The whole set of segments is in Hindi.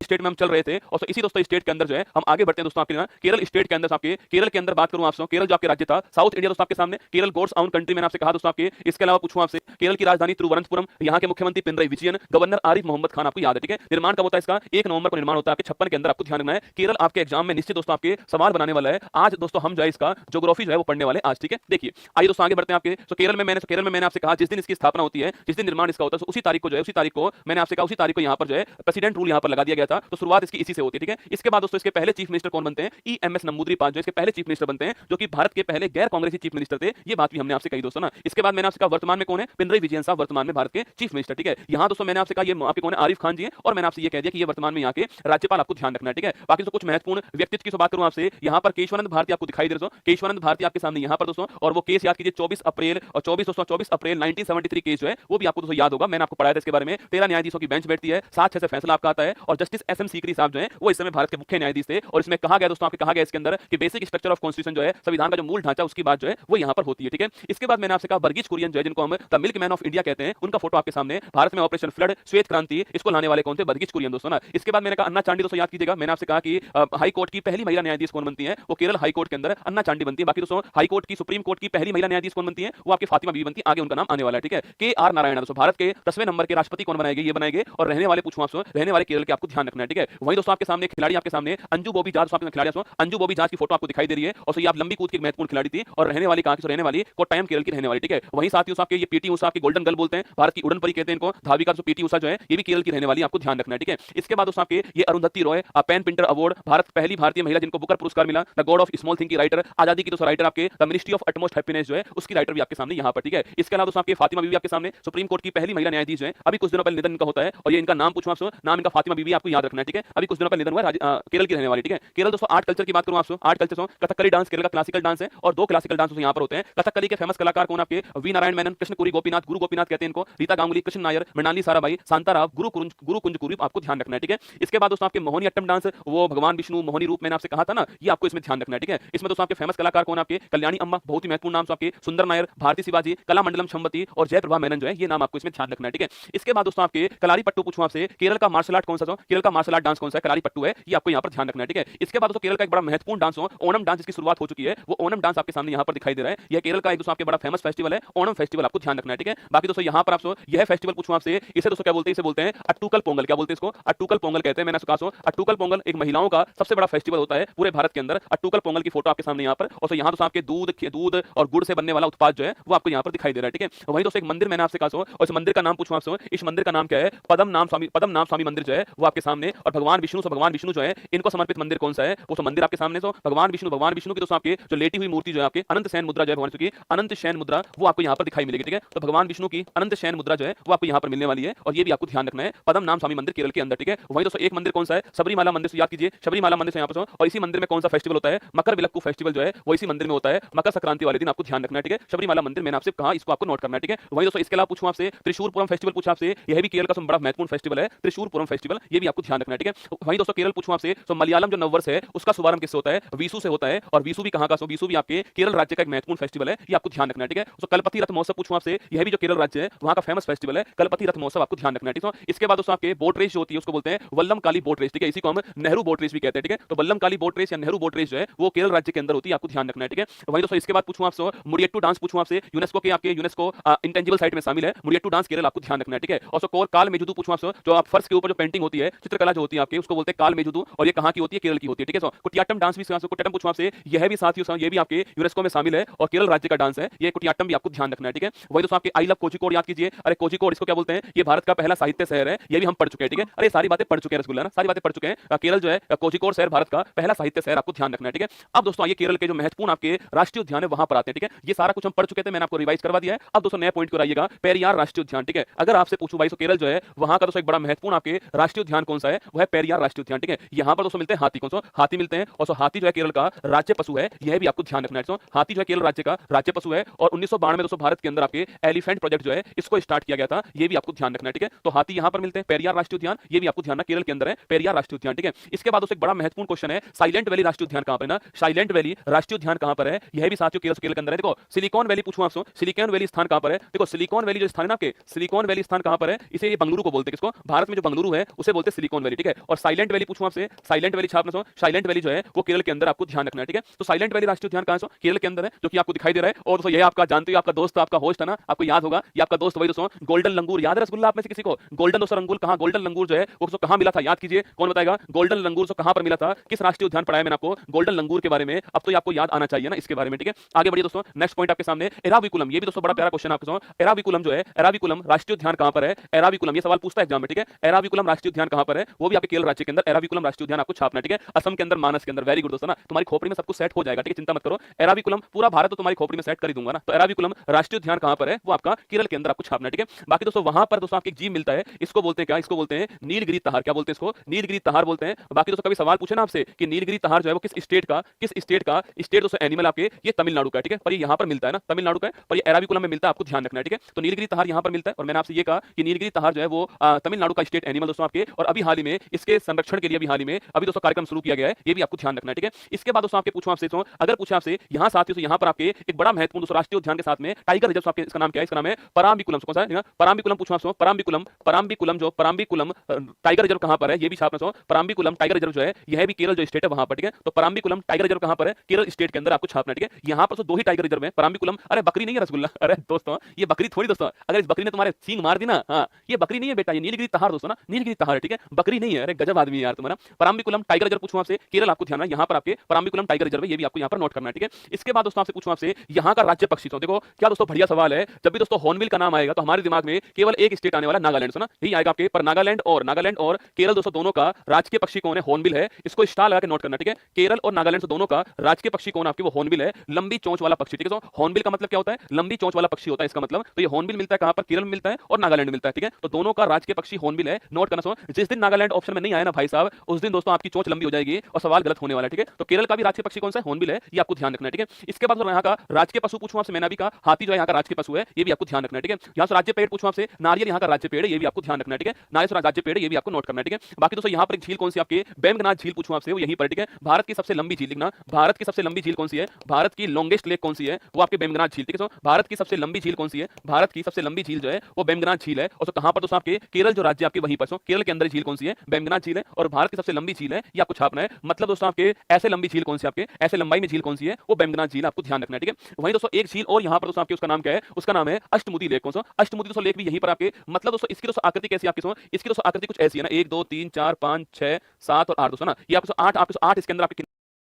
स्टेट में हम चल रहे थे और इसी दोस्तों स्टेट के अंदर जो है हम आगे बढ़ते हैं दोस्तों आपके केरल स्टेट के अंदर आपके केरल के अंदर बात करूं आपसे केरल जो आपके राज्य था साउथ इंडिया दोस्तों आपके सामने केरल गॉड्स ओन कंट्री मैंने आपसे कहा दोस्तों आपके इसके अलावा पूछूं आपसे केरल की राजधानी तिरुवनंतपुरम यहाँ के मुख्यमंत्री पिनराई विजयन गवर्नर आरिफ मोहम्मद खान आपको याद है ठीक है निर्माण कब होता है इसका 1 नवंबर को निर्माण होता है आपके 56 के अंदर आपको ध्यान रखना है केरल आपके एग्जाम में निश्चित दोस्तों आपके सवाल बनाने वाला है आज दोस्तों हम जो है इसका ज्योग्राफी जो है वो पढ़ने वाले आज ठीक है देखिए आइए दोस्तों आगे बढ़ते हैं आपके तो केरल में मैंने आपसे कहा जिस दिन इसकी स्थापना होती है जिस दिन निर्माण इसका होता है उसी तारीख को जो है उसी तारीख को मैंने आपसे कहा उसी तारीख को यहाँ पर जो है प्रेसिडेंट रूल यहाँ पर लगा दिया गया था तो शुरुआत इसकी इसी से होती है ठीक है इसके बाद दोस्तों इसके पहले चीफ मिनिस्टर कौन बनते हैं EMS नंबूदरी पाल जो इसके पहले चीफ मिनिस्टर बनते हैं जो कि भारत के पहले गैर कांग्रेसी चीफ मिनिस्टर थे ये बात भी हमने आपसे कही दोस्तों ना इसके बाद मैंने आपसे कहा वर्तमान में कौन है पिनराई विजयन साहब वर्तमान में भारत के चीफ मिनिस्टर ठीक है यहाँ दोस्तों मैंने आपसे कहा ये आपके कौन है आरिफ खान जी है और मैंने आपसे ये कह दिया कि ये वर्तमान में यहाँ के राज्यपाल आपको ध्यान रखना है ठीक है बाकी तो कुछ महत्वपूर्ण व्यक्तित्व की बात करूं आपसे यहाँ पर केशवानंद भारती आपको दिखाई दे रहे हो केशवानंद भारती आपके सामने यहाँ पर दोस्तों और वो केस याद कीजिए 24 अप्रैल और 24 अप्रैल 1973 केस जो है वो भी आपको दोस्तों याद होगा मैंने आपको पढ़ाया था इसके बारे में 13 न्यायाधीशों की बेंच बैठती है 7-6 से फैसला आपका आता है और जस्टिस SM सीकरी साहब जो है वो इस समय भारत के मुख्य न्यायाधीश थे और इसमें कहा गया दोस्तों आपके कहा गया इसके अंदर कि बेसिक स्ट्रक्चर ऑफ कॉन्स्टिट्यूशन जो है संविधान का जो मूल ढांचा उसकी बात जो है वो यहाँ पर होती है ठीक है इसके बाद मैंने आपसे कहा वर्गीज कुरियन जो है जिनको हम the milk man of India कहते हैं उनका फोटो आपके सामने भारत में ऑपरेशन फ्लड श्वेत क्रांति इसको लाने वाले कौन थे वर्गीज कुरियन दोस्तों ना इसके बाद मैंने कहा अन्ना चांडी दोस्तों याद कीजिएगा मैंने आपसे कहा कि हाई कोर्ट की पहली महिला न्यायाधीश कौन बनती है वो केरल हाई कोर्ट के अंदर अन्ना चांडी बनती है बाकी दोस्तों हाई कोर्ट की सुप्रीम कोर्ट की पहली महिला न्यायाधीश कौन बनती है वो आपकी फातिमा बीबी बनती है आगे उनका नाम आने वाला है ठीक है KR नारायण दोस्तों भारत के 10वें नंबर के राष्ट्रपति कौन बनाएंगे ये बनाएंगे और रहने वाले पूछूं आपसे रहने वाले केरल के आपको ध्यान रखना है ठीक है वही दोस्तों आपके सामने खिलाड़ी आपके सामने अंजू बॉबी जाट आपके खिलाड़ी अंजू बॉबी जाट की फोटो आपको दिखाई दे रही है और ये आप लंबी कूद की महत्वपूर्ण खिलाड़ी थी और रहने वाली कहां की रहने वाली कोट्टायम केरल की रहने वाली ठीक है वहीं साथियों आपके ये PT उषा की गोल्डन गर्ल बोलते हैं भारत की उड़न परी कहते हैं इनको धाविका जो PT उषा जो है ये भी केरल की रहने वाली आपको ध्यान रखना है ठीक है इसके बाद दोस्तों आपके ये Arundhati Roy PEN Pinter award Bharat पहली भारतीय महिला जिनको बुकर पुरस्कार मिला the god of small thing की राइटर आजादी की दोस्तों राइटर आपके the ministry of utmost happiness जो है उसकी राइटर भी आपके सामने यहाँ पर ठीक है इसके अलावा दोस्तों आपके फातिमा बीबी आपके सामने सुप्रीम कोर्ट की पहली महिला न्यायाधीश है अभी कुछ दिनों पहले निधन इनका होता है और ये इनका नाम पूछूं आपसे नाम इनका फातिमा बीबी आपको याद रखना है ठीक है अभी कुछ दिनों पहले निधन हुआ केरल की रहने वाली ठीक है केरल दोस्तों आर्ट कल्चर की बात करूं आपसे art culture Kathakali dance Kerala का क्लासिकल डांस है और 2 क्लासिकल डांस यहाँ पर होते हैं कथकली के फेमस कलाकार कौन आपके वी नारायण मेनन कृष्णपुरी गोपीनाथ गुरु गोपीनाथ कहते हैं इनको रीता गांगुली कृष्ण नायर मृणाली साराभाई शांताराव गुरु कुंज कुरी आपको ध्यान रखना है ठीक है इसके बाद दोस्तों आपके मोहिनी अट्टम डांस वो भगवान विष्णु मोहिनी रूप मैंने आपसे कहा था ना ये आपको इसमें ध्यान रखना है ठीक है इसमें दोस्तों आपके फेमस कलाकार कौन आपके कल्याणी अम्मा बहुत ही महत्वपूर्ण नाम आपके सुंदर नायर भारती शिवाजी कला मंडलम शंबती और जयप्रभा मेनन जो है ये नाम आपको इसमें ध्यान रखना है ठीक है इसके बाद दोस्तों आपके कलारी पट्टू पूछूं आपसे केरल का मार्शल आर्ट कौन सा केरल का मार्शल आर्ट डांस कौन सा कलारी पट्टू है ये आपको यहाँ पर ध्यान रखना है ठीक है इसके बाद दोस्तों केरल का एक बड़ा महत्वपूर्ण डांस हो ओणम डांस इसकी शुरुआत हो चुकी है वो ओणम डांस आपके सामने यहाँ पर दिखाई दे रहा है यह केरल का एक दोस्तों आपके बड़ा फेमस फेस्टिवल है ओणम फेस्टिवल आपको ध्यान रखना है ठीक है बाकी दोस्तों यहाँ पर आपसे यह फेस्टिवल पूछूं आपसे इसे दोस्तों क्या बोलते हैं इसे बोलते हैं अट्टूकल पोंगल क्या बोलते हैं इसको अट्टूकल पोंगल कहते हैं मैंने कहा अट्टूकल पोंगल एक महिलाओं का सबसे बड़ा फेस्टिवल होता है पूरे भारत के अंदर अट्टूकल पोंगल की फोटो आपके सामने यहाँ पर और यहाँ दोस्तों आपके दूध और गुड़ से बनने वाला उत्पाद जो है वो आपको यहाँ पर दिखाई दे रहा है ठीक है वही दोस्तों एक मंदिर मैंने आपसे कहा और इस मंदिर का नाम पूछूं आपसे इस मंदिर का नाम क्या है पदम नाम स्वामी मंदिर जो है वो आपके सामने और भगवान विष्णु जो है इनको समर्पित मंदिर कौन सा है वो मंदिर आपके सामने भगवान विष्णु की दोस्तों आपके जो लेटी हुई मूर्ति जो है आपके अनंत शयन मुद्रा जो है भगवान की अनंत शयन मुद्रा वो आपको यहाँ पर दिखाई मिलेगी ठीक है तो भगवान विष्णु की अनंत शयन मुद्रा जो है वो आपको यहाँ पर मिलने वाली है और ये भी आपको ध्यान रखना है पदम नाम स्वामी मंदिर केरल के अंदर ठीक है वही दोस्तों एक मंदिर कौन सा है सबरीमाला मंदिर से याद कीजिए सबरीमाला मंदिर से यहाँ पर और इसी मंदिर में कौन सा फेस्टिवल होता है मकर विलक्कू फेस्टिवल जो है वो इसी मंदिर में होता है मकर संक्रांति वाले दिन आपको ध्यान रखना है ठीक है सबरीमाला मंदिर मैंने आपसे कहा इसको आपको नोट करना है ठीक है वही दोस्तों इसके अलावा पूछूं आपसे त्रिशूरपुरम फेस्टिवल पूछा आपसे यह भी केरल का बड़ा महत्वपूर्ण फेस्टिवल है त्रिशूरपुरम फेस्टिवल ये भी आपको ध्यान रखना है ठीक है वही दोस्तों केरल पूछूं आपसे तो मलयालम जो नववर्ष है उसका शुभारंभ किससे होता है विशु से होता है और विशु भी कहां का विशु भी आपके केरल राज्य का एक महत्वपूर्ण फेस्टिवल है ये आपको ध्यान रखना है ठीक है तो कलपति रथ महोत्सव पूछूं आपसे यह भी जो केरल राज्य है वहां का फेमस फेस्टिवल है कलपति रथ महोत्सव आपको ध्यान रखना है ठीक है इसके बाद दोस्तों आपके बोट रेस जो होती है उसको बोलते हैं वल्लम काली बोट रेस ठीक है इसी को हम नेहरू बोट रेस भी कहते हैं ठीक है तो वल्लम काली बोट रेस या नेहरू बोट रेस जो है वो केरल राज्य के अंदर होती है आपको ध्यान रखना है ठीक है वही दोस्तों इसके बाद पूछूं आपसे मुडियट्टू डांस पूछूं आपसे यूनेस्को के आपके यूनेस्को इंटेंजिबल साइट में शामिल है मुडियट्टू डांस केरल आपको ध्यान रखना है ठीक है और कोर काल मेजुदू पूछूं आपसे जो आप फर्श के ऊपर जो पेंटिंग होती है चित्रकला जो होती है आपके उसको बोलते हैं काल मेजुदू और ये कहां की होती है केरल की होती है ठीक है कुटियाट्टम डांस भी कुटियाट्टम पूछूं आपसे यह भी साथियों ये भी आपके यूनेस्को में शामिल है और केरल राज्य का डांस है ये कुटियाट्टम भी आपको ध्यान रखना है ठीक है वही दोस्तों आपके आई लव कोझिकोड याद कीजिए अरे कोझिकोड इसको क्या बोलते हैं ये भारत का पहला साहित्य शहर है ये भी हम पढ़ चुके हैं ठीक है अरे सारी बातें पढ़ चुके हैं रसगुल्ला ना सारी बातें पढ़ चुके हैं केरल जो है कोझिकोड शहर भारत का पहला साहित्य शहर आपको ध्यान रखना है ठीक है अब दोस्तों आइए केरल के जो महत्वपूर्ण आपके राष्ट्रीय उद्यान है वहां पर आते हैं ठीक है ये सारा कुछ हम पढ़ चुके थे मैंने आपको रिवाइज करवा दिया है अब दोस्तों नया पॉइंट को आइएगा पेरियार राष्ट्रीय उद्यान ठीक है अगर आपसे पूछूं भाई तो केरल जो है वहां का दोस्तों एक बड़ा महत्वपूर्ण आपके राष्ट्रीय उद्यान कौन सा है वो है पेरियार राष्ट्रीय उद्यान ठीक है यहाँ पर दोस्तों मिलते हैं हाथी कौन सा हाथी मिलते हैं और हाथी जो है केरल का राज्य पशु है यह भी आपको ध्यान रखना है हाथी जो है केरल राज्य का राज्य पशु है और 1992 में दोस्तों भारत के अंदर आपके एलिफेंट प्रोजेक्ट जो है इसको स्टार्ट किया गया था ये भी आपको ध्यान रखना है ठीक है तो हाथी यहाँ पर मिलते हैं पेरियार राष्ट्रीय उद्यान ये भी आपको ध्यान रखना केरल के अंदर है पेरियार राष्ट्रीय उद्यान ठीक है इसके बाद दोस्तों एक बड़ा महत्वपूर्ण क्वेश्चन है साइलेंट वैली राष्ट्रीय उद्यान कहां पर है ना साइलेंट वैली राष्ट्रीय उद्यान कहां पर है यह भी साथियों केरल के अंदर है देखो सिलिकॉन वैली पूछूं आपसे सिलिकॉन वैली स्थान कहां पर है देखो सिलिकॉन वैली जो स्थान है ना आपके सिलिकॉन वैली स्थान कहां पर है इसे ये बंगलुरु को बोलते हैं किसको भारत में जो बंगलुरु है उसे बोलते हैं सिलिकॉन वैली, ठीक है। और साइलेंट वैली पूछूं आपसे, साइलेंट वैली छापना सो, साइलेंट वैली जो है वो केरल के अंदर आपको ध्यान रखना है, ठीक है। तो साइलेंट वैली राष्ट्रीय उद्यान कहां सो, केरल के अंदर है, जो कि आपको दिखाई दे रहा है। और दोस्तों ये आपका जानते हो, आपका दोस्त, आपका होस्ट है ना, आपको याद होगा, ये आपका दोस्त वही दोस्तों गोल्डन लंगूर, याद है रसगुल्ला आप में से किसी को? गोल्डन दोस्तों लंगूर कहां, गोल्डन लंगूर जो है वो दोस्तों कहां मिला था, याद कीजिए, कौन बताएगा? गोल्डन लंगूर कहां पर मिला था, किस राष्ट्रीय उद्यान पढ़ाया मैंने आपको गोल्डन लंगूर के बारे में, अब तो ये आपको याद आना चाहिए ना इसके बारे में, ठीक है। आगे बढ़िए दोस्तों, नेक्स्ट पॉइंट आपके सामने एराविकुलम, ये भी दोस्तों बड़ा प्यारा क्वेश्चन आपके सामने। एराविकुलम जो है, एराविकुलम राष्ट्रीय उद्यान कहां पर है? एराविकुलम, ये सवाल पूछता है एग्जाम में, ठीक है। एराविकुलम राष्ट्रीय उद्यान कहां पर है, वो भी आपके केरल राज्य के अंदर एराविकुलम राष्ट्रीय उद्यान आपको छापना है, ठीक है। असम के अंदर, मानस के अंदर, वेरी गुड दोस्तों ना, तुम्हारी खोपड़ी में सब कुछ सेट हो जाएगा, ठीक है, चिंता मत करो। एराविकुलम पूरा भारत तो तुम्हारी खोपड़ी में सेट कर ही दूंगा ना। तो एराविकुलम राष्ट्रीय उद्यान कहां पर है, वो आपका केरल के अंदर आपको छापना है, ठीक है। बाकी दोस्तों वहां पर दोस्तों आपको एक जीव मिलता है, इसको बोलते हैं क्या, इसको बोलते हैं नीलगिरी तहार, क्या बोलते हैं इसको? नीलगिरी तहार बोलते हैं। बाकी दोस्तों कभी सवाल पूछे ना आपसे कि नीलगिरी तहार जो है वो किस स्टेट का, स्टेट दोस्तों एनिमल आपके, ये तमिलनाडु का है, ठीक है। पर ये यहां पर मिलता है ना, तमिलनाडु का है, पर ये एराविकुलम में मिलता है, आपको ध्यान रखना है, ठीक है। तो नीलगिरी तहार यहां पर मिलता है, और मैंने आपसे ये कहा कि नीलगिरी तहार जो है वो तमिलनाडु का स्टेट एनिमल दोस्तों आपके, और अभी हाल ही में इसके संरक्षण के लिए अभी हाल ही में अभी दोस्तों कार्यक्रम शुरू किया गया है, ये भी आपको ध्यान रखना है, ठीक है। इसके बाद दोस्तों आपके पूछूं आपसे, अगर पूछे आपसे यहाँ साथियों, यहाँ पर आपके एक बड़ा महत्वपूर्ण दोस्तों राष्ट्रीय उद्यान के साथ में टाइगर रिजर्व आपके, इसका नाम क्या है? इसका नाम है पराम्बिकुलम। कौन सा है? पराम्बिकुलम पूछूं आपसे, पराम्बिकुलम, पराम्बिकुलम जो पराम्बिकुलम टाइगर रिजर्व कहां पर है, ये भी छापना सो। पराम्बिकुलम टाइगर रिजर्व जो है यह भी केरल जो स्टेट है वहां पर, ठीक है। तो पराम्बिकुलम टाइगर रिजर्व कहां पर है? केरल स्टेट के अंदर आपको छापना है, ठीक है। यहाँ पर तो दो ही टाइगर रिजर्व है, पराम्बिकुलम, अरे बकरी नहीं है रसगुल्ला, अरे दोस्तों ये बकरी थोड़ी दोस्तों, अगर इस बकरी ने तुम्हारे सींग मार दी ना, हाँ ये बकरी नहीं है बेटा, ये नीलगिरी तहार दोस्तों ना, नीलगिरी तहार, ठीक है, बकरी नहीं है। अरे गजब आदमी यार तुम्हारा। पराम्बिकुलम टाइगर रिजर्व पूछूं आपसे, केरल आपको ध्यान है, यहाँ पर आपके पराम्बिकुलम टाइगर रिजर्व है, ये भी आपको यहाँ पर नोट करना है, ठीक है। इसके बाद दोस्तों आपसे पूछूं आपसे, यहाँ का राज्य पक्षी, तो देखो क्या दोस्तों बढ़िया सवाल है। जब भी दोस्तों हॉर्नबिल का नाम आएगा तो हमारे दिमाग में केवल एक स्टेट आने वाला, नागालैंड, सुना यही आएगा आपके, पर नागालैंड और केरल दोस्तों दोनों का राजकीय पक्षी कौन है? हॉर्नबिल है, इसको स्टार लगा के नोट करना, ठीक है। केरल और नागालैंड से दोनों का राजकीय पक्षी कौन आपके? वो हॉर्नबिल है, लंबी चोंच वाला पक्षी, ठीक है। हॉर्नबिल का मतलब क्या होता है? लंबी चोंच वाला पक्षी होता है इसका मतलब। तो ये हॉर्नबिल मिलता है कहां पर? केरल में मिलता है और नागालैंड में मिलता है, ठीक है। तो दोनों का राजकीय पक्षी हॉर्नबिल है, नोट करना सो। जिस दिन नागालैंड ऑप्शन में नहीं आया ना भाई साहब, उस दिन दोस्तों आपकी चोंच लंबी हो जाएगी और सवाल गलत होने वाला है, ठीक है। तो केरल का भी राजकीय पक्षी कौन सा है? हॉर्नबिल है, ये आपको ध्यान रखना है, ठीक है। इसके बाद यहाँ का राजकीय पशु पूछूं आपसे, मैंने अभी कहा हाथी जो है यहाँ का राजकीय पशु है, ये भी आपको ध्यान रखना है, ठीक है। यहाँ से राज्य पेड़ पूछूं आपसे, नारियल यहाँ का राज्य पेड़ है, ये भी आपको ध्यान रखना है, ठीक है। नारियल राज्य पेड़, ये भी आपको नोट करना है, ठीक है। बाकी दोस्तों यहाँ पर एक झील कौन सी आपके? बेमगनाथ झील पूछूं आपसे, वो यहीं पर, ठीक है। भारत की सबसे लंबी झील लिखना, भारत की सबसे लंबी झील कौन सी है? भारत की लॉन्गेस्ट लेक कौन सी है? वो आपके बेमगनाथ झील, ठीक है। भारत की सबसे लंबी झील कौन सी है? भारत की सबसे लंबी झील जो है वो बेमगनाथ झील है। और कहां पर दोस्तों आपके? केरल जो राज्य आपके वहीं पर, केरल के अंदर झील कौन सी है? बेमगनाथ झील है, और भारत की सबसे लंबी झील है, ये आपको छापना है। मतलब दोस्तों आपके ऐसे लंबी झील कौन सी आपके, ऐसे लंबाई में झील कौन सी है? वो बेमगनाथ झील, आपको ध्यान रखना है, ठीक है। वहीं दोस्तों एक झील और यहाँ पर दोस्तों आपके, उसका नाम क्या है? उसका नाम है अष्टमुदी लेक। कौन सा? अष्टमुदी दोस्तों लेक भी यहीं पर आपके, मतलब दोस्तों इसकी दोस्तों आकृति कैसी आपकी? इसकी दोस्तों आकृति कुछ ऐसी है ना, 1 2 3 4 5 6 7 और 8 दोस्तों ना, ये आपको 8 आपके 8 इसके अंदर आपके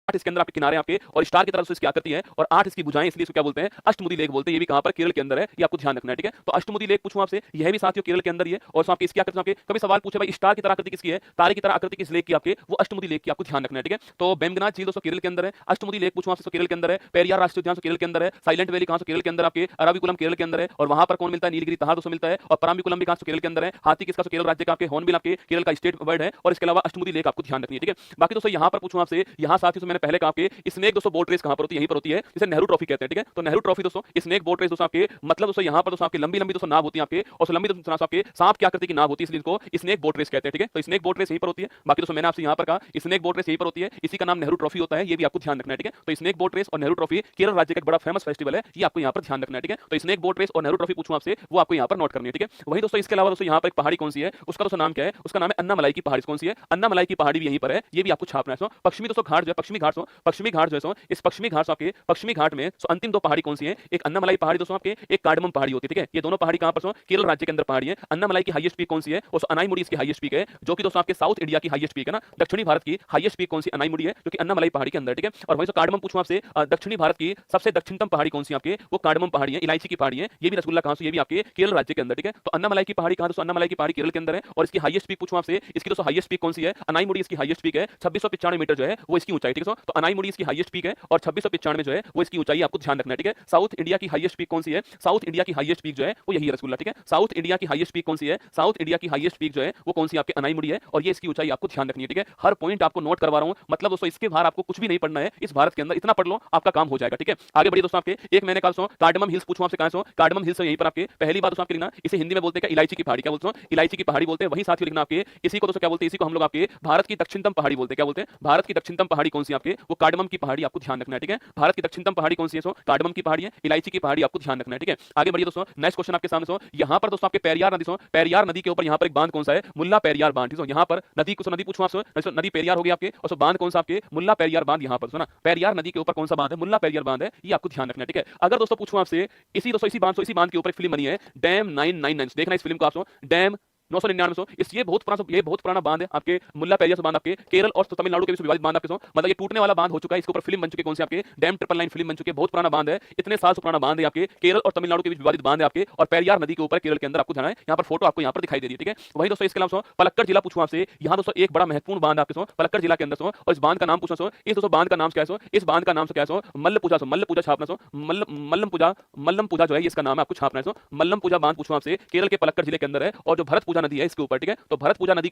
8 इसके अंदर आपके किनारे आपके, और स्टार की तरफ से इसकी आकृति है, और 8 इसकी भुजाएं, इसलिए इसको क्या बोलते हैं? अष्टमुदी लेक बोलते हैं। ये भी कहां पर? केरल के अंदर है, ये आपको ध्यान रखना है, ठीक है। तो अष्टमुदी लेक पूछूं आपसे, यह भी साथियों केरल के अंदर ही है। और आपके इसकी आकृति आपके कभी सवाल पूछे भाई स्टार की तरह आकृति किसकी है, तारे की तरह आकृति किस लेक की आपके? वो अष्टमुदी लेक की, आपको ध्यान रखना है, ठीक है। तो बेमगनाथ झील दोस्तों केरल के अंदर है, अष्टमुदी लेक पूछूं आपसे केरल के अंदर है, पेरियार राष्ट्रीय उद्यान केरल के अंदर है, साइलेंट वैली कहां से? केरल के अंदर आपके, अराविकुलम केरल के अंदर है, और वहां पर कौन मिलता है? नीलगिरी तहार दोस्तों मिलता है, और पराम्बिकुलम भी कहां से? केरल के अंदर है। हाथी किसका? केरल राज्य का, आपके हॉर्नबिल आपके केरल का स्टेट बर्ड है, और इसके अलावा अष्टमुदी लेक आपको ध्यान रखनी है, ठीक है। बाकी दोस्तों यहाँ पर पूछूं आपसे, यहाँ साथियों से मैंने पहले कहा आपके स्नेक दोस्तों बोट रेस कहां पर होती है? यहीं पर होती है, जिसे नेहरू ट्रॉफी कहते हैं, ठीक है। तो नेहरू ट्रॉफी दोस्तों स्नेक बोट रेस दोस्तों आपके, मतलब दोस्तों यहाँ पर दोस्तों आपके लंबी लंबी दोस्तों नाव होती है आपके, और लंबी दोस्तों आपके सांप की आकृति की नाव होती है, इसलिए इसको स्नेक बोट रेस कहते हैं, ठीक है। तो स्नेक बोट रेस यहीं पर होती है। बाकी दोस्तों मैंने आपसे यहाँ पर कहा स्नेक बोट रेस यहीं पर होती है, इसी का नाम नेहरू ट्रॉफी होता है, ये भी आपको ध्यान रखना है, ठीक है। तो स्नेक बोट रेस और नेहरू ट्रॉफी केरल राज्य का एक बड़ा फेमस फेस्टिवल है, ये आपको यहाँ पर ध्यान रखना है, ठीक है। तो स्नेक बोट रेस और नेहरू ट्रॉफी पूछूं आपसे, वो आपको यहाँ पर नोट करनी है, ठीक है। वहीं दोस्तों इसके अलावा दोस्तों यहाँ पर एक पहाड़ी कौन सी है, उसका दोस्तों नाम क्या है? उसका नाम है अन्नामलाई की पहाड़ी। कौन सी है? अन्नामलाई की पहाड़ी भी यहीं पर है, ये भी आपको छापना है। पश्चिमी दोस्तों घाट जो है, पश्चिमी घाट जो है, इस पश्चिमी घाट आपके, पश्चिमी घाट में अंतिम दो पहाड़ी कौन सी है? एक अन्नामलाई पहाड़ी दोस्तों आपके, एक कार्डमम पहाड़ी होती है, ठीक है। ये दोनों पहाड़ी कहां पर? केरल राज्य के अंदर पहाड़ी है। अन्नामलाई की हाईएस्ट पीक कौन सी है? वो अनाईमुडी इसकी हाईएस्ट पीक है, जो कि दोस्तों आपके साउथ इंडिया की हाईएस्ट पीक है ना, दक्षिणी भारत की हाईएस्ट पीक कौन सी? अनाईमुडी है, जो कि अन्नामलाई पहाड़ी के अंदर, ठीक है। और वहीं से कार्डमम पूछूं आपसे, दक्षिणी भारत की सबसे दक्षिणतम पहाड़ी कौन सी आपके? वो कार्डमम पहाड़ी है, इलायची की पहाड़ी है, ये भी रसगुल्ला कहां से? ये भी आपके केरल राज्य के अंदर, ठीक है। तो अन्नामलाई की पहाड़ी कहां? दोस्तों अन्नामलाई की पहाड़ी केरल के अंदर है, और इसकी हाईएस्ट पीक पूछूं आपसे, इसकी दोस्तों हाईएस्ट पीक कौन सी है? अनाईमुडी इसकी हाईएस्ट पीक है, 2695 मीटर जो है वो इसकी ऊंचाई, ठीक है। तो अनाईमुडी इसकी हाईएस्ट पीक है, और 2695 जो है वो इसकी ऊंचाई, आपको ध्यान रखना है, ठीक है। साउथ इंडिया की हाईएस्ट पीक कौन सी है? साउथ इंडिया की हाईएस्ट पीक जो है वो यही रसगुल्ला, ठीक है। साउथ इंडिया की हाईएस्ट पीक कौन सी है? साउथ इंडिया की हाईएस्ट पीक जो है वो कौन सी? आपके अनाईमुडी है, और ये इसकी ऊंचाई आपको ध्यान रखनी है, ठीक है। हर पॉइंट आपको नोट करवा रहा हूं, मतलब दोस्तों इसके बाहर आपको कुछ भी नहीं पढ़ना है, इस भारत के अंदर इतना पढ़ लो आपका काम हो जाएगा, ठीक है। आगे बढ़िए दोस्तों, आपके एक मैंने कहा कार्डमम हिल्स पूछूं आपसे, कहां से? कार्डमम हिल्स यहीं पर आपके। पहली बात दोस्तों आपके लिखना, इसे हिंदी में बोलते हैं इलायची की पहाड़ी, क्या बोलते हैं? इलायची की पहाड़ी बोलते हैं। वहीं साथ ही लिखना आपके, इसी को दोस्तों क्या बोलते हैं? इसी को हम लोग आपके भारत की दक्षिणतम पहाड़ी बोलते हैं, क्या बोलते हैं? भारत की दक्षिणतम पहाड़ी कौन सी आपकी? आपके वो कार्डमम की पहाड़ी आपको ध्यान रखना है, ठीक है। भारत की दक्षिणतम पहाड़ी कौन सी है? सो कार्डमम की पहाड़ी है, इलायची की पहाड़ी आपको ध्यान रखना है, ठीक है। आगे बढ़िए दोस्तों, नेक्स्ट क्वेश्चन आपके सामने। सो यहाँ पर दोस्तों आपके पेरियार नदी, सो पेरियार नदी के ऊपर यहाँ पर एक बांध कौन सा है? मुल्ला पेरियार बांध, ठीक है। यहाँ पर नदी को नदी पूछूं आपसे, नदी पेरियार हो गई आपके, और बांध कौन सा आपके? मुल्ला पेरियार बांध। यहाँ पर सुना, पेरियार नदी के ऊपर कौन सा बांध है? मुल्ला पेरियार बांध है, ये आपको ध्यान रखना है, ठीक है। अगर दोस्तों पूछूं आपसे इसी दोस्तों इसी बांध के ऊपर एक फिल्म बनी है डैम 999, देखना इस फिल्म को आप, डैम 999 ये बहुत पुराना बांध है आपके, मुल्ला पेरियार बांध आपके केरल और तमिलनाडु के बीच विवादित बांध आपके, मतलब ये टूटने वाला बांध हो चुका है। इसके ऊपर फिल्म बन चुकी है कौन सी? आपके डैम 999 फिल्म बन चुकी है, बहुत पुराना बांध है, इतने साल से पुराना बांध है आपके, केरल और तमिलनाडु के बीच विवादित बांध है आपके, और पेरियार नदी के ऊपर केरल के अंदर आपको ध्यान है। यहाँ पर फोटो आपको यहाँ पर दिखाई दे रही है, ठीक है। वही दोस्तों इसके अलावा पलक्कड़ जिला पूछूं आपसे, यहाँ दोस्तों एक बड़ा महत्वपूर्ण बांध आपके पलक्कड़ जिला के अंदर, और इस बांध का नाम पूछना, इस दोस्तों बांध का नाम क्या है? इस बांध का नाम क्या है? मल्ल पूजा छापना, मल्लम पूजा जो है इसका नाम है, आपको छापना है। मल्लम पूजा बांध पूछूं आपसे, केरल के पलक्कड़ जिले के अंदर है, और जो भरत पूजा नदी है इसके ऊपर, ठीक है। तो भरत पूजा नदी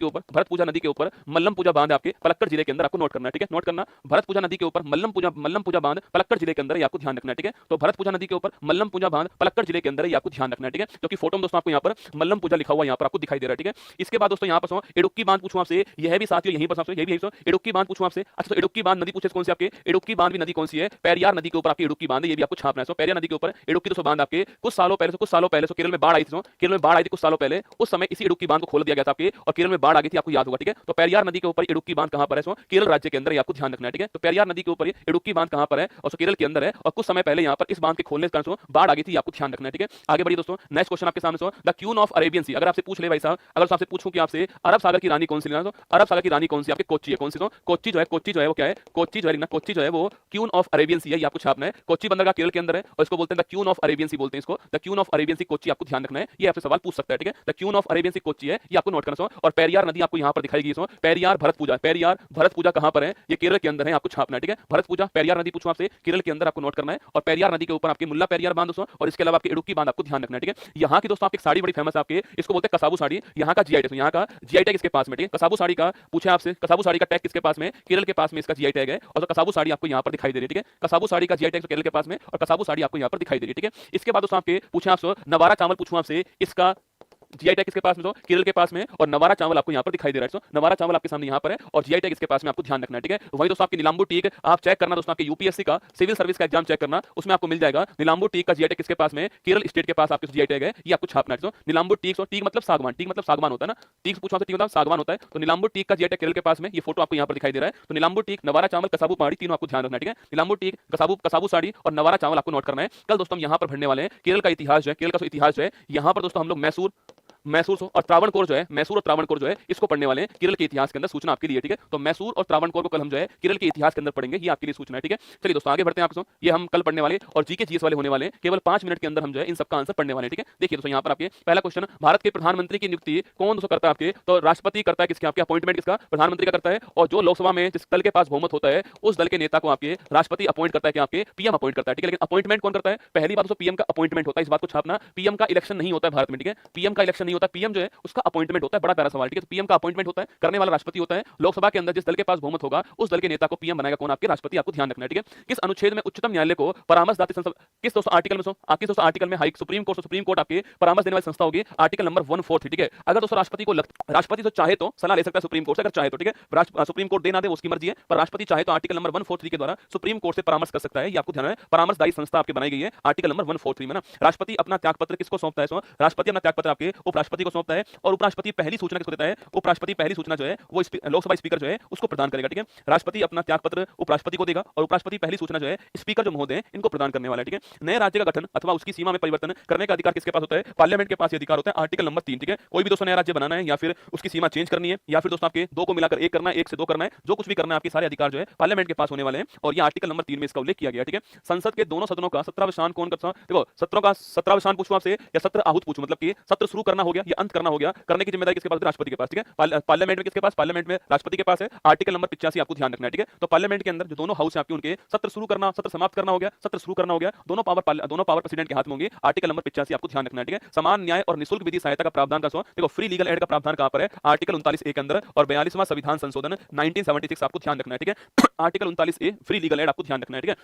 के ऊपर मल्लम पूजा बांध आपके पलक्कड़ जिले के अंदर, आपको नोट करना है, ठीक है। नोट करना, भरत पूजा नदी के ऊपर मल्लम पूजा बांध पलक्कड़ जिले के अंदर, ये आपको ध्यान रखना है, ठीक है। तो भरत पूजा नदी के ऊपर मल्लम पूजा बांध पलक्कड़ जिले के अंदर, ये आपको ध्यान रखना है, ठीक है। जो कि फोटो में दोस्तों आपको यहाँ पर मल्लम पूजा लिखा हुआ यहाँ पर आपको दिखाई दे रहा है, ठीक है। इसके बाद दोस्तों यहाँ पर इडुक्की बांध पूछूं आपसे, यह भी साथियों यहीं पर आपसे, ये भी इडुक्की बांध पूछूं आपसे। अच्छा, तो इडुक्की बांध नदी पूछे कौन सी? आपके इडुक्की बांध भी नदी कौन सी है? पेरियार नदी के ऊपर आपकी इडुक्की बांध है, ये भी आपको छापना है। पेरियार नदी के ऊपर इडुक्की दोस्तों बांध आपके कुछ सालों पहले केरल में बाढ़ आई थी, कुछ सालों पहले, उस समय इसी इडुक्की बांध को खोल दिया गया था आपके, और केरल में बाढ़ आ गई थी, आपको याद होगा, ठीक है। तो पेरियार नदी के ऊपर इडुक्की बांध कहां पर है? केरल राज्य के अंदर, ये आपको ध्यान रखना है, ठीक है। तो पेरियार नदी के ऊपर इडुक्की बांध कहां पर है? और केरल के अंदर है, और कुछ समय पहले यहाँ पर इस बांध के खोलने के कारण बाढ़ आ गई थी, आपको ध्यान रखना है, ठीक है। आगे बढ़िए दोस्तों, नेक्स्ट क्वेश्चन आपके सामने, द क्वीन ऑफ अरेबियन सी। अगर आपसे पूछ ले भाई साहब, अगर आपसे पूछूं कि आपसे अरब सागर की रानी कौन सी लेना, तो अरब सागर की रानी कौन सी? आपके कोच्चि है, कौन सी? कोच्चि जो है वो क्या है? कोच्चि जो है वो क्वीन ऑफ अरेबियन सी है, ये आपको छापना है। कोच्चि बंदरगाह केरल के अंदर है, और इसको बोलते हैं द क्वीन ऑफ अरेबियन सी, बोलते हैं इसको द क्वीन ऑफ अरेबियन सी कोच्चि, आपको ध्यान रखना है, ये आपसे सवाल पूछ सकता है, ठीक है। द क्वीन ऑफ अरेबियन सी कोच्चि है, ये आपको नोट करना। और पेरियार नदी आपको यहाँ पर दिखाई गई, पेरियार भरत पूजा कहां पर है? ये केरल के अंदर है, आपको छापना है, ठीक है। भरत पूजा पेरियार नदी पूछूं आपसे, केरल के अंदर, आपको नोट करना है। और पेरियार नदी के ऊपर आपके मुल्ला पेरियार बांध दोस्तों, और इसके अलावा आपके इडुक्की बांध आपको ध्यान रखना है, ठीक है। यहाँ की दोस्तों आपकी साड़ी बड़ी फेमस है आपके, इसको बोलते हैं कसाबू साड़ी। यहाँ का जीआई टैग इसके पास में, ठीक है। कसाबू साड़ी का पूछे आपसे, कसाबू साड़ी का टैग किसके पास में? केरल के पास में इसका जीआई टैग है, और कसाबू साड़ी आपको यहाँ पर दिखाई दे रही है, ठीक है। कसाबू साड़ी का जीआई टैग केरल के पास में, और कसाबू साड़ी आपको यहाँ पर दिखाई दे रही है, ठीक है। इसके बाद दोस्तों आपके पूछे आपसे नवारा चावल पूछूं आपसे, इसका जीआई टैग किसके पास में? केरल के पास में, और नवारा चावल आपको यहाँ पर दिखाई दे रहा है। नवारा चावल आपके सामने यहाँ पर है, और जीआई टैग इसके पास में, आपको ध्यान रखना है, ठीक है। वही दोस्तों आपकी नीलांबू टीक आप चेक करना दोस्तों, आपके यूपीएससी का सिविल सर्विस का एग्जाम चेक करना, उसमें आपको मिल जाएगा नीलांबू टीक का जीआई टैग किसके पास में? केरल स्टेट के पास आपके जीआई टैग है, ये आपको छापना है। नीलांबू टीक मतलब सागवान होता है ना, टीक पूछा टीक मतलब सागवान होता है, तो नीलांबू टीक का जीआई टैग केरल के पास में, ये फोटो आपको यहाँ पर दिखाई दे रहा है। तो नीलांबू टीक, नवारा चावल, कसाबू पहाड़ी, तीनों आपको ध्यान रखना है, ठीक है। नीलांबू टीक, कसाबू साड़ी और नवारा चावल आपको नोट करना है। कल दोस्तों हम यहाँ पर पढ़ने वाले हैं केरल का इतिहास, जो है केरल का इतिहास जो है, यहाँ पर दोस्तों हम लोग मैसूर और त्रावणकोर जो है इसको पढ़ने वाले हैं केरल के इतिहास के अंदर, सूचना आपके लिए, ठीक है। तो मैसूर और त्रावणकोर को कल हम जो है केरल के इतिहास के अंदर पढ़ेंगे, ये आपके लिए सूचना है, ठीक है। चलिए दोस्तों आगे बढ़ते हैं आपको, ये हम कल पढ़ने वाले और जीके जीएस वाले होने वाले हैं, केवल 5 मिनट के अंदर हम जो है इन सबका आंसर पढ़ने वाले हैं, ठीक है। देखिए दोस्तों यहाँ पर आपके पहला क्वेश्चन, भारत के प्रधानमंत्री की नियुक्ति कौन दोस्तों करता है? आपके तो राष्ट्रपति करता है, किसके? आपके अपॉइंटमेंट किसका? प्रधानमंत्री का करता है, और जो लोकसभा में जिस दल के पास बहुमत होता है उस दल के नेता को आपके राष्ट्रपति अपॉइंट करता है, कि आपके पीएम अपॉइंट करता है, ठीक है। लेकिन अपॉइंटमेंट कौन करता है? पहली बात दोस्तों पीएम का अपॉइंटमेंट होता है, इस बात को छापना। पीएम का इलेक्शन नहीं होता है भारत में, ठीक है। पीएम का इलेक्शन नहीं होता, पीएम जो है उसका अपॉइंटमेंट होता है, बड़ा प्यारा सवाल, ठीक है। पीएम का अपॉइंटमेंट होता है, करने वाला राष्ट्रपति होता है। लोकसभा के अंदर जिस दल के पास बहुमत होगा उस दल के नेता को पीएम बनाएगा कौन? आपके राष्ट्रपति, आपको ध्यान रखना है, ठीक है। किस अनुच्छेद में उच्चतम न्यायालय को परामर्श दाती संस्था, किस दोस्तों आर्टिकल में सुप्रीम कोर्ट आपके परामर्श देने वाली संस्था होगी? आर्टिकल नंबर 143, ठीक है। अगर दोस्तों राष्ट्रपति तो चाहे तो सलाह ले सकता है सुप्रीम कोर्ट से, अगर चाहे तो, ठीक है। सुप्रीम कोर्ट दे ना दे उसकी मर्जी है, पर राष्ट्रपति चाहे तो आर्टिकल नंबर 143 के द्वारा सुप्रीम कोर्ट से परामर्श कर सकता है, ये आपको ध्यान है। परामर्शदायी संस्था आपके बनाई गई है आर्टिकल नंबर 143 में ना। राष्ट्रपति अपना त्यागपत्र किसको सौंपता है? राष्ट्रपति अपना त्यागपत्र आपके उपराष्ट्रपति को सौंपता है, और उपराष्ट्रपति पहली सूचना किसको देता है? उपराष्ट्रपति पहली सूचना जो है वो लोकसभा स्पीकर जो है उसको प्रदान करेगा, ठीक है। राष्ट्रपति अपना त्यागपत्र उपराष्ट्रपति को देगा, और उपराष्ट्रपति पहली सूचना जो है स्पीकर जो महोदय हैं इनको प्रदान करने वाला है, ठीक है। नए राज्य का गठन अथवा उसकी सीमा में परिवर्तन करने का अधिकार किसके पास होता है? पार्लियामेंट के पास ये अधिकार होता है, आर्टिकल नंबर 3, ठीक है। कोई भी दोस्तों नया राज्य बनाना है, या फिर उसकी सीमा चेंज करनी है, या फिर दोस्तों आपके दो को मिलाकर एक करना है, एक से दो करना है, जो कुछ भी करना है, आपके सारे अधिकार जो है पार्लियामेंट के पास होने वाले हैं, और ये आर्टिकल नंबर 3 में इसका उल्लेख किया गया, ठीक है। संसद के दोनों सदनों का 17वां कौन करता है? देखो 17वां पूछूं आपसे, या 17 आहूत पूछूं, मतलब कि सत्र शुरू करना हो गया या अंत करना हो गया, करने की जिम्मेदारी किसके पास? राष्ट्रपति के पास, ठीक है। पार्लियामेंट में किसके पास? पार्लियामेंट में राष्ट्रपति के पास है, आर्टिकल नंबर 85 आपको ध्यान रखना है, ठीक है। तो पार्लियामेंट के अंदर जो दोनों हाउस है आपके, उनके सत्र शुरू करना, सत्र समाप्त करना हो गया, सत्र शुरू करना हो गया, दोनों पावर प्रेसिडेंट के हाथ में होंगे, आर्टिकल नंबर 85 आपको ध्यान रखना है, ठीक है। समान न्याय और निःशुल्क विधि सहायता का प्रावधान का देखो फ्री लीगल एड का प्रावधान कहां पर है? आर्टिकल 39A के अंदर, और 42वां संविधान संशोधन 1976 आपको ध्यान रखना है, ठीक है। Article 39A free legal aid आपको ध्यान रखना है, ठीक है।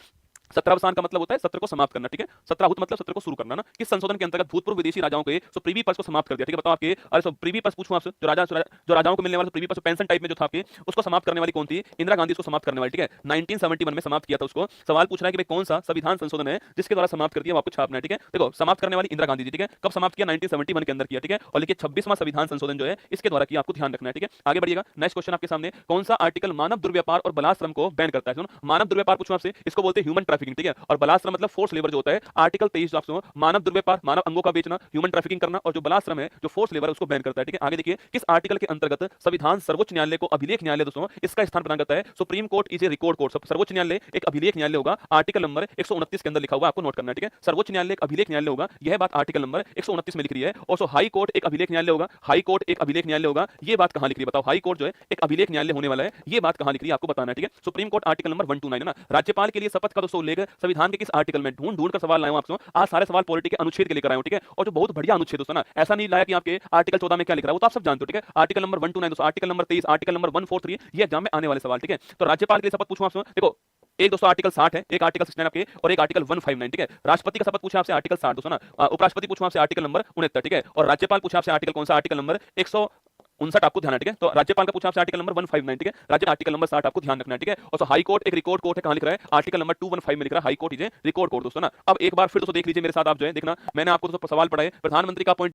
सत्रावसान का मतलब होता है सत्र को समाप्त करना, ठीक है। सत्राहुत मतलब सत्र को शुरू करना ना। किस संशोधन के अंतर्गत भूतपूर्व विदेशी राजाओं के प्रीवी पर्स को समाप्त कर दिया, ठीक है। बताओ आपके, अरे प्रीवी पर्स पूछूं आपसे, जो राजाओं को मिलने वाला प्रीवी पर्स पेंशन टाइप में जो था आपके, उसको समाप्त करने वाली कौन थी? इंदिरा गांधी उसको समाप्त करने वाली, ठीक है। 1971 में समाप्त किया था उसको। सवाल पूछ रहा है कि भाई कौन सा संविधान संशोधन है जिसके द्वारा समाप्त कर दिया, वो आपको छापना है, ठीक है। देखो समाप्त करने वाली इंदिरा गांधी जी, ठीक है। कब समाप्त किया? 1971 के अंदर किया, ठीक है। और लिखिए 26वां संविधान संशोधन जो है इसके द्वारा किया, आपको ध्यान रखना है, ठीक है। आगे बढ़िएगा। नेक्स्ट क्वेश्चन आपके सामने, कौन सा आर्टिकल मानव दुर्व्यापार और बलात्श्रम को बैन करता है? सुनो, मानव दुर्व्यापार पूछूं आपसे, इसको बोलते हैं ह्यूमन ट्रैफिकिंग, ठीक है। और बलात्श्रम मतलब फोर्स लेबर जो होता है। आर्टिकल 23 जो आपसे मानव दुर्व्यापार, मानव अंगों का बेचना, ह्यूमन ट्रैफिकिंग करना, और जो बलात्श्रम है, जो फोर्स लेबर है, उसको बैन करता है, ठीक है। आगे देखिए, किस आर्टिकल के अंतर्गत संविधान सर्वोच्च न्यायालय को अभिलेख न्यायालय दोस्तों इसका स्थान प्रदान करता है? Supreme court is a record court. सर्वोच्च न्यायालय एक अभिलेख न्यायालय होगा। आर्टिकल नंबर 129 के अंदर लिखा हुआ, आपको नोट करना है, ठीक है। सर्वोच्च न्यायालय एक अभिलेख न्यायालय होगा, यह बात आर्टिकल नंबर 129 में लिख रही है। और हाई कोर्ट एक अभिलेख न्यायालय होगा, हाई कोर्ट एक अभिलेख न्यायालय होगा, ये बात कहां लिख रही है? बताओ, हाई कोर्ट जो है एक अभिलेख न्यायालय होने वाला है, ये बात कहां लिख रही है, आपको बताना है, ठीक है। सुप्रीम कोर्ट आर्टिकल नंबर 129 है ना। राज्यपाल के लिए शपथ का दोस्तों उल्लेख संविधान के किस आर्टिकल में? ढूंढ ढूंढ कर सवाल लाया हूं आपसे, आज सारे सवाल पॉलिटी के अनुच्छेद के लेकर आया हूं, ठीक है। और जो बहुत बढ़िया अनुच्छेद दोस्तों ना, ऐसा नहीं लाया कि आपके आर्टिकल 14 में क्या लिख रहा है, वो तो आप सब जानते हो, ठीक है। आर्टिकल नंबर 129 दोस्तों, आर्टिकल नंबर 23, आर्टिकल नंबर 143, ये एग्जाम में आने वाले सवाल, ठीक है। तो राज्यपाल के लिए शपथ पूछूं आपसे, देखो एक दोस्तों आर्टिकल 60 है, एक आर्टिकल 69 आपके, और एक आर्टिकल 159, ठीक है। राष्ट्रपति का शपथ पूछा आपसे आर्टिकल 60 दोस्तों ना। उपराष्ट्रपति पूछा आपसे आर्टिकल नंबर 69, ठीक है। और राज्यपाल पूछा आपसे आर्टिकल कौन सा? आर्टिकल नंबर 159 आपको ध्यान है, ठीक है। तो राज्यपाल का पूछा आपसे आर्टिकल नंबर 159, ठीक है। राज्य आर्टिकल नंबर 60 आपको ध्यान रखना है, ठीक है। और हाई कोर्ट एक रिकॉर्ड कोर्ट है, कहां लिख रहा है? आर्टिकल नंबर 215 में लिख रहा है, high court is a record court दोस्तों ना। अब एक बार फिर दोस्तों देख लीजिए मेरे साथ आप जो है, देखना मैंने आपको दोस्तों सवाल पढ़ाए, प्रधानमंत्री का अपॉइंट